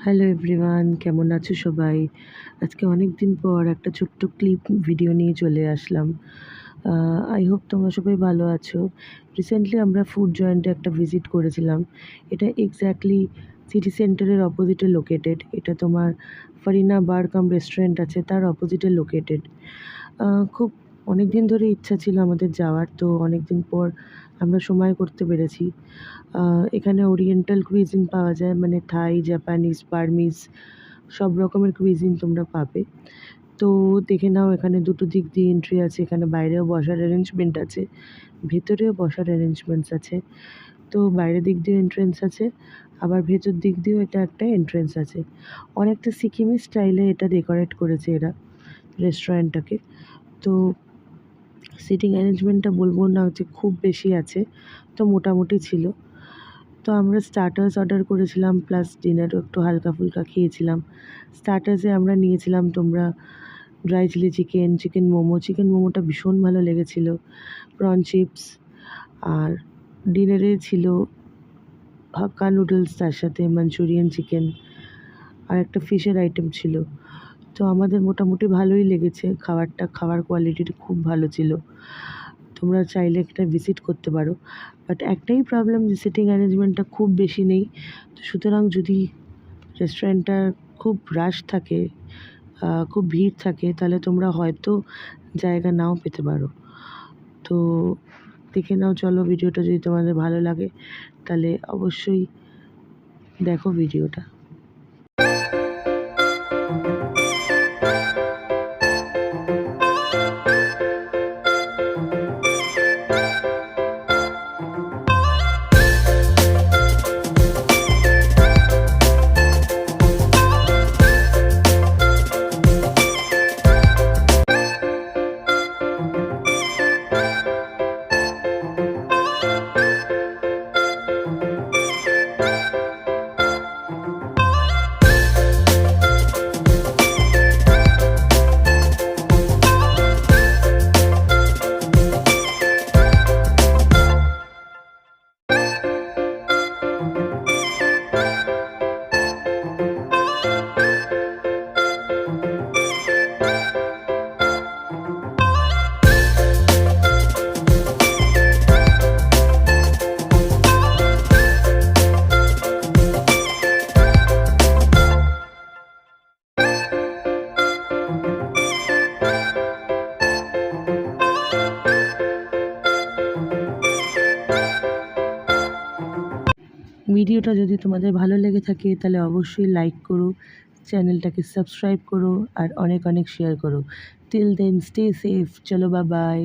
Hello everyone, কেমন আছো সবাই? আজকে অনেক দিন পর একটা ছোট্ট ক্লিপ ভিডিও নিয়ে চলে আসলাম। আই হোপ তোমরা সবাই ভালো আছো। রিসেন্টলি আমরা ফুড জয়েন্টে একটা ভিজিট করেছিলাম। এটা এক্স্যাক্টলি সিটি সেন্টারের অপোজিটে লোকেটেড। এটা তোমার ফারিনা বার কাম রেস্টুরেন্ট আছে, তার অপোজিটে লোকেটেড। খুব অনেক দিন ধরে ইচ্ছা ছিল আমাদের যাওয়ার, তো অনেক দিন পর আমরা সময় করতে পেরেছি। এখানে ওরিয়েন্টাল কুইজিন পাওয়া যায়, মানে থাই, জাপানিজ, বার্মিজ সব রকমের কুইজিন তোমরা পাবে। তো দেখে নাও, এখানে দুটো দিক দিয়ে এন্ট্রি আছে। এখানে বাইরেও বসার অ্যারেঞ্জমেন্ট আছে, ভেতরেও বসার অ্যারেঞ্জমেন্টস আছে। তো বাইরের দিক দিয়ে এন্ট্রেন্স আছে, আবার ভেতর দিক দিয়েও এটা একটা এন্ট্রেন্স আছে। অনেকটা সিকিমি স্টাইলে এটা ডেকোরেট করেছে এরা রেস্টুরেন্টটাকে। তো সিটিং অ্যারেঞ্জমেন্টটা বলবো না যে খুব বেশি আছে, তো মোটামুটি ছিল। তো আমরা স্টার্টার্স অর্ডার করেছিলাম, প্লাস ডিনারও একটু হালকা ফুলকা খেয়েছিলাম। স্টার্টার্সে আমরা নিয়েছিলাম তোমরা dry chilli chicken, chicken momo. Chicken মোমোটা ভীষণ ভালো লেগেছিলো। প্রন চিপস, আর ডিনারে ছিল হাক্কা নুডলস, তার সাথে মাঞ্চুরিয়ান চিকেন, আর একটা ফিশের আইটেম ছিল। তো আমাদের মোটামুটি ভালোই লেগেছে খাবারটা, খাবার কোয়ালিটিটা খুব ভালো ছিল। তোমরা চাইলে একটা ভিজিট করতে পারো। বাট একটাই প্রবলেম, যে সিটিং অ্যারেঞ্জমেন্টটা খুব বেশি নেই। তো সুতরাং যদি রেস্টুরেন্টটা খুব রাশ থাকে, খুব ভিড় থাকে, তাহলে তোমরা হয়তো জায়গা নাও পেতে পারো। তো দেখে নাও, চলো ভিডিওটা যদি তোমাদের ভালো লাগে তাহলে অবশ্যই দেখো ভিডিওটা। ভিডিওটা যদি তোমাদের ভালো লেগে থাকে তাহলে অবশ্যই লাইক করো, চ্যানেলটাকে সাবস্ক্রাইব করো, আর অনেক অনেক শেয়ার করো। টিল দেন স্টে সেফ, চলো বাই বাই।